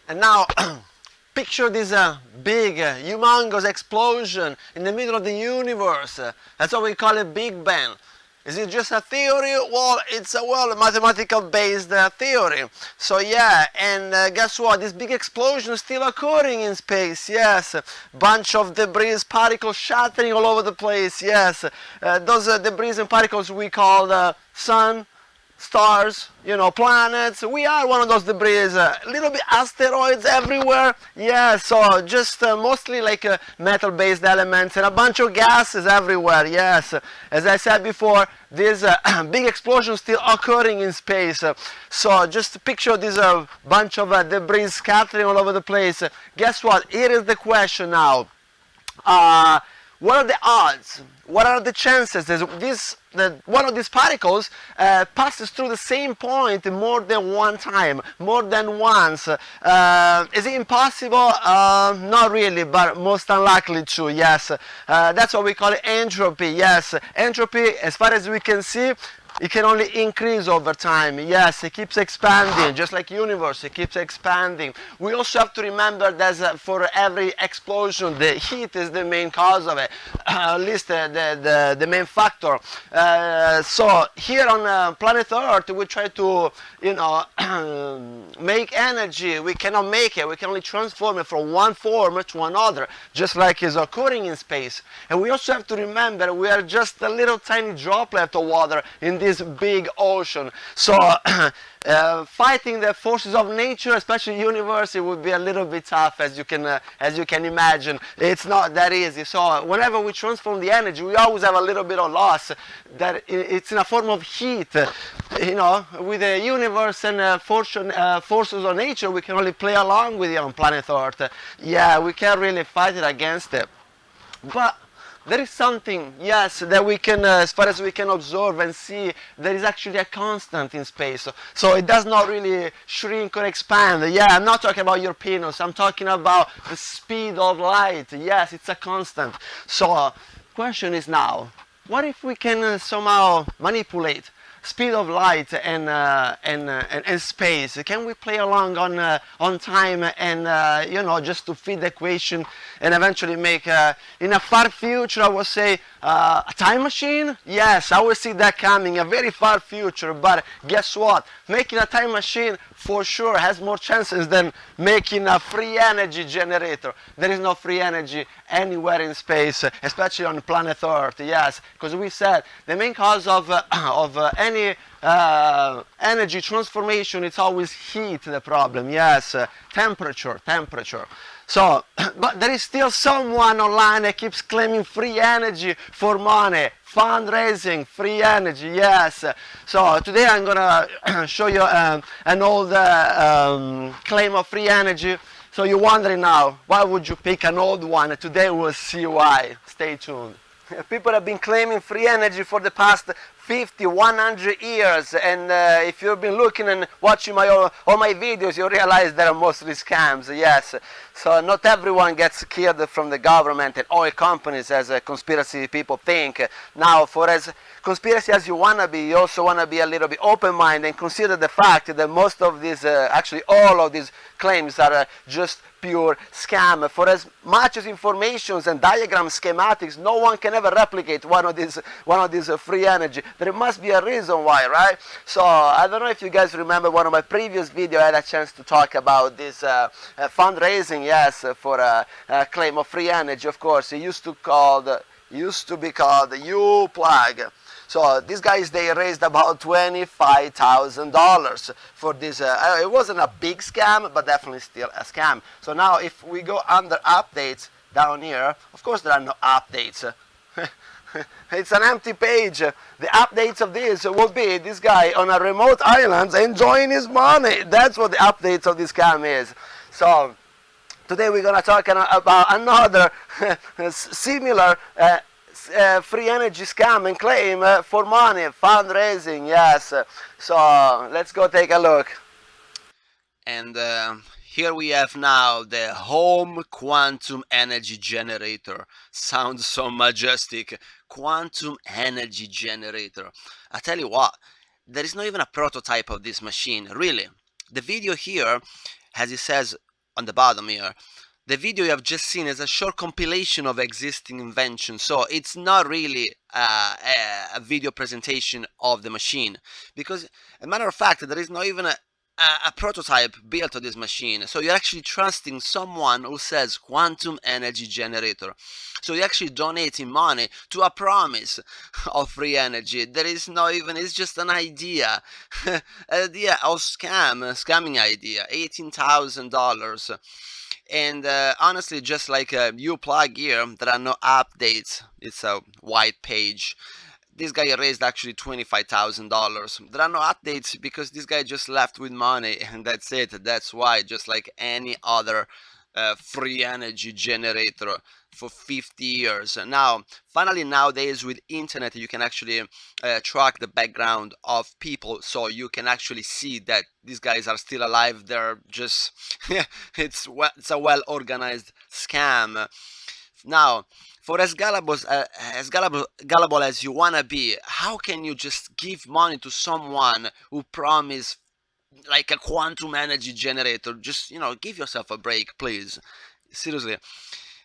And now picture this big, humongous explosion in the middle of the universe. That's what we call a Big Bang. Is it just a theory? Well, it's a mathematical based theory. So yeah, and guess what? This big explosion is still occurring in space. Yes, bunch of debris, particles shattering all over the place. Yes, those debris and particles we call the sun, stars, planets. We are one of those debris. A little bit asteroids everywhere. Yeah, so just mostly like metal-based elements and a bunch of gases everywhere. Yes, as I said before, this big explosion still occurring in space. So just picture this bunch of debris scattering all over the place. Guess what? Here is the question now. What are the odds? What are the chances that one of these particles passes through the same point more than one time, more than once? Is it impossible? Not really, but most unlikely to, yes. That's what we call entropy, yes. Entropy, as far as we can see, it can only increase over time. Yes, it keeps expanding, just like universe, it keeps expanding. We also have to remember that for every explosion, the heat is the main cause of it, at least the main factor. So here on planet Earth, we try to, make energy. We cannot make it. We can only transform it from one form to another, just like is occurring in space. And we also have to remember we are just a little tiny droplet of water in this big ocean. So fighting the forces of nature, especially universe, it would be a little bit tough, as you can imagine. It's not that easy. So whenever we transform the energy, we always have a little bit of loss. That it's in a form of heat. With the universe and forces of nature, we can only play along with it on planet Earth. Yeah, we can't really fight it against it. But there is something, yes, that we can, as far as we can observe and see, there is actually a constant in space. So it does not really shrink or expand. Yeah, I'm not talking about your penis. I'm talking about the speed of light. Yes, it's a constant. So, question is now, what if we can somehow manipulate speed of light and space? Can we play along on time and just to fit the equation and eventually make in a far future, I would say, a time machine? Yes, I will see that coming, a very far future. But guess what? Making a time machine for sure has more chances than making a free energy generator. There is no free energy anywhere in space, especially on planet Earth. Yes, because we said the main cause of any energy transformation, it's always heat. The problem, yes, temperature. So, but there is still someone online that keeps claiming free energy for money. Fundraising, free energy, yes. So today I'm gonna show you an old claim of free energy. So you're wondering now, why would you pick an old one? Today we'll see why. Stay tuned. People have been claiming free energy for the past 50, 100 years, and if you've been looking and watching all my videos, you realize they're mostly scams. Yes, so not everyone gets killed from the government and oil companies as conspiracy people think. Now, for as conspiracy as you want to be, you also want to be a little bit open-minded and consider the fact that most of these, actually all of these claims are just pure scam. For as much as informations and diagrams, schematics, no one can ever replicate one of these free energy. There must be a reason why, right? So I don't know if you guys remember one of my previous videos. I had a chance to talk about this fundraising, yes, for a claim of free energy. Of course, it used to be called U-Plug. So these guys, they raised about $25,000 for this. It wasn't a big scam, but definitely still a scam. So now if we go under updates down here, of course there are no updates. It's an empty page. The updates of this will be this guy on a remote island enjoying his money. That's what the updates of this scam is. So today we're going to talk about another similar free energy scam and claim for money, fundraising, yes. So let's go take a look. And here we have now the home quantum energy generator. Sounds so majestic. Quantum energy generator. I tell you what, there is not even a prototype of this machine, really. The video here, as it says, on the bottom here, the video you have just seen is a short compilation of existing inventions, so it's not really a video presentation of the machine, because, as a matter of fact, there is not even a prototype built of this machine. So you're actually trusting someone who says quantum energy generator. So you're actually donating money to a promise of free energy. There is not even, it's just an idea. Idea of scamming idea, $18,000. And honestly, just like you plug here, there are no updates. It's a white page. This guy raised actually $25,000. There are no updates because this guy just left with money, and that's it. That's why, just like any other free energy generator for 50 years. Now, finally, nowadays with internet, you can actually track the background of people, so you can actually see that these guys are still alive. They're just it's a well organized scam. Now, for as gullible as you wanna be, how can you just give money to someone who promise like a quantum energy generator? Just, give yourself a break, please. Seriously.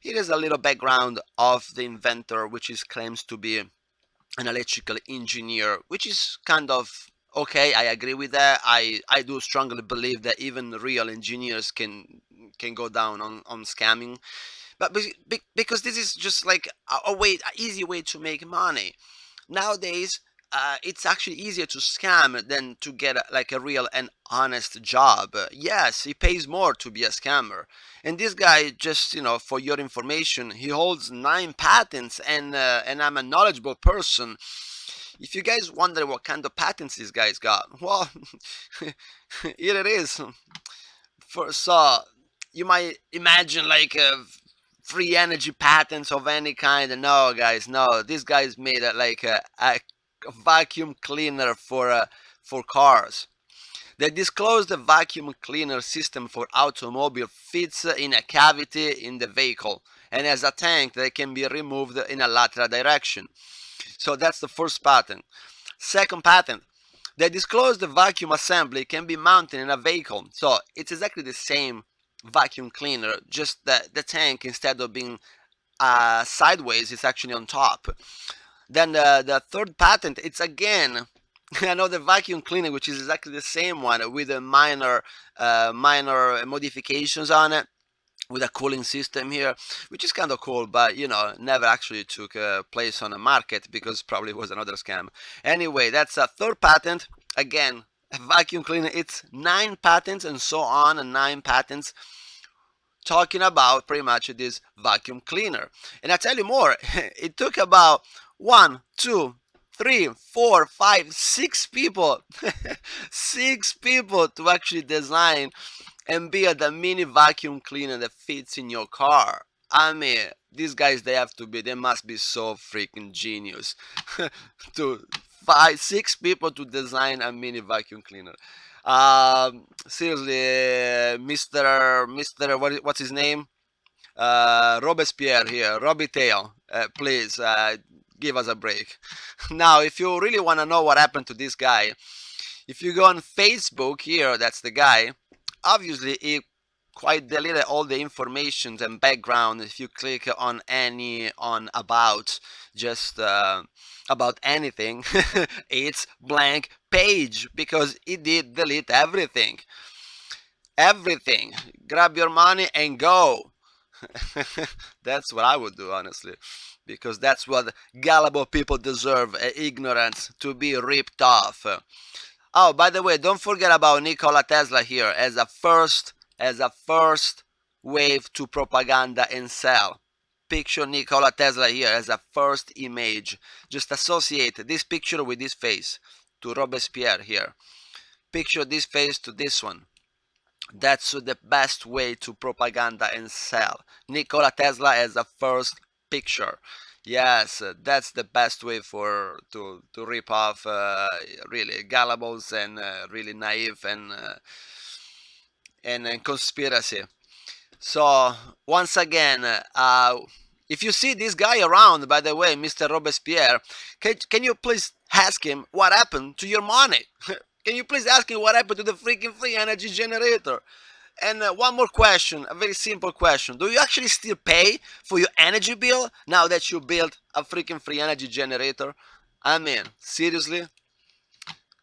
Here is a little background of the inventor, which is claims to be an electrical engineer, which is kind of okay. I agree with that. I do strongly believe that even real engineers can go down on scamming, but because this is just like an easy way to make money nowadays. It's actually easier to scam than to get like a real and honest job. Yes, it pays more to be a scammer. And this guy, just, for your information, he holds 9 patents, and I'm a knowledgeable person. If you guys wonder what kind of patents this guy's got, well, here it is. So you might imagine like free energy patents of any kind. No, guys, no. This guy's made like a vacuum cleaner for cars. They disclosed the vacuum cleaner system for automobile fits in a cavity in the vehicle and has a tank that can be removed in a lateral direction. So that's the first patent. Second patent, they disclosed the vacuum assembly can be mounted in a vehicle. So it's exactly the same vacuum cleaner, just that the tank, instead of being sideways, it's actually on top. Then the third patent, it's again another vacuum cleaner, which is exactly the same one with a minor modifications on it, with a cooling system here, which is kind of cool, but never actually took place on the market because probably was another scam. Anyway, that's a third patent. Again, a vacuum cleaner. It's 9 patents and so on, and 9 patents talking about pretty much this vacuum cleaner. And I tell you more, it took about 1, 2, 3, 4, 5, 6 people, 6 people to actually design and build a mini vacuum cleaner that fits in your car. I mean, these guys, they must be so freaking genius to 6 people to design a mini vacuum cleaner. Seriously, what's his name? Robespierre here, Robbie Tail. Please, give us a break. Now, if you really want to know what happened to this guy, if you go on Facebook here, that's the guy. Obviously, he quite deleted all the information and background. If you click on about, just about anything, it's blank page because he did delete everything. Everything. Grab your money and go. That's what I would do, honestly, because that's what gullible people deserve: ignorance, to be ripped off. Oh, by the way, don't forget about Nikola Tesla here as a first wave to propaganda and sell. Picture Nikola Tesla here as a first image. Just associate this picture with this face to Robespierre here. Picture this face to this one. That's the best way to propaganda and sell. Nikola Tesla as a first picture. Yes, that's the best way to rip off really gullibles and really naive and conspiracy. So once again, if you see this guy around, by the way, Mr. Robespierre, can you please ask him what happened to your money? Can you please ask him what happened to the freaking free energy generator? And one more question, a very simple question. Do you actually still pay for your energy bill now that you built a freaking free energy generator? I mean, seriously?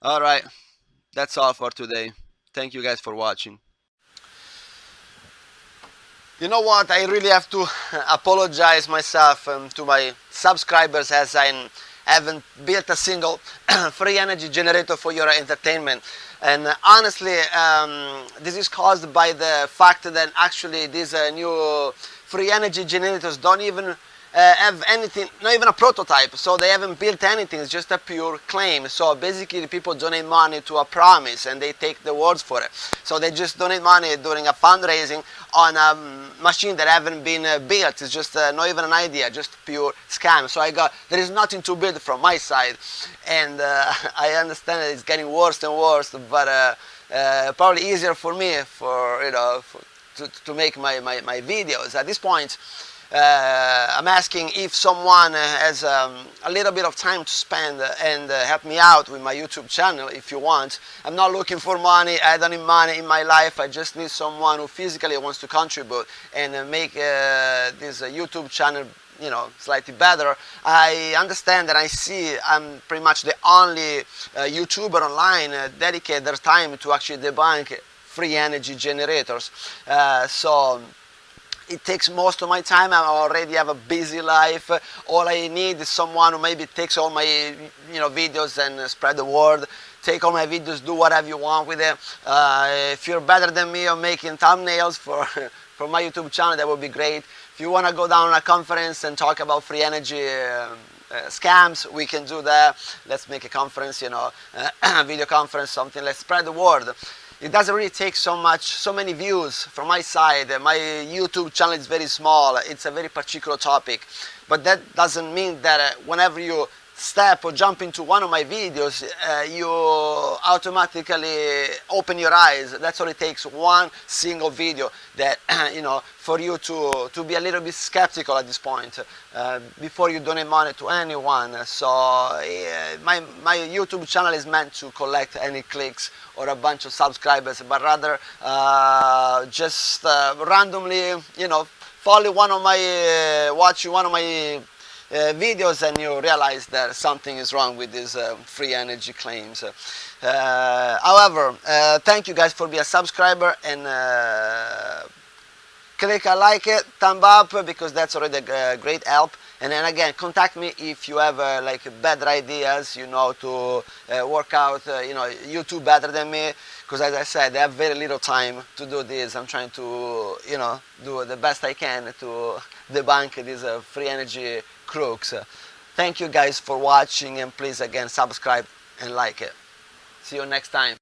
Alright, that's all for today. Thank you guys for watching. You know what? I really have to apologize myself to my subscribers as I haven't built a single free energy generator for your entertainment. And honestly, this is caused by the fact that actually these new free energy generators don't even have anything, not even a prototype, so they haven't built anything. It's just a pure claim. So basically people donate money to a promise and they take the words for it. So they just donate money during a fundraising on a machine that haven't been built. It's just not even an idea, just pure scam. So there is nothing to build from my side, and I understand that it's getting worse and worse, but probably easier for me to make my videos at this point. I'm asking if someone has a little bit of time to spend and help me out with my YouTube channel if you want. I'm not looking for money, I don't need money in my life, I just need someone who physically wants to contribute and make this YouTube channel slightly better. I understand and I see I'm pretty much the only YouTuber online dedicate their time to actually debunk free energy generators. So it takes most of my time. I already have a busy life. All I need is someone who maybe takes all my videos and spread the word. Take all my videos, do whatever you want with it. If you're better than me on making thumbnails for for my YouTube channel, that would be great. If you want to go down a conference and talk about free energy scams, we can do that. Let's make a conference, video conference, something. Let's spread the word. It doesn't really take so many views from my side. My YouTube channel is very small. It's a very particular topic. But that doesn't mean that whenever you step or jump into one of my videos, you automatically open your eyes. That's all it takes, one single video that, for you to be a little bit skeptical at this point before you donate money to anyone. So my YouTube channel is meant to collect any clicks or a bunch of subscribers, but rather just randomly, follow one of my, watch one of my videos and you realize that something is wrong with these free energy claims. However, thank you guys for being a subscriber, and click a like it, thumb up, because that's already a great help. And then again, contact me if you have better ideas, to work out, YouTube better than me, because as I said, I have very little time to do this. I'm trying to, do the best I can to debunk these free energy crooks. Thank you guys for watching, and please again subscribe and like it. See you next time.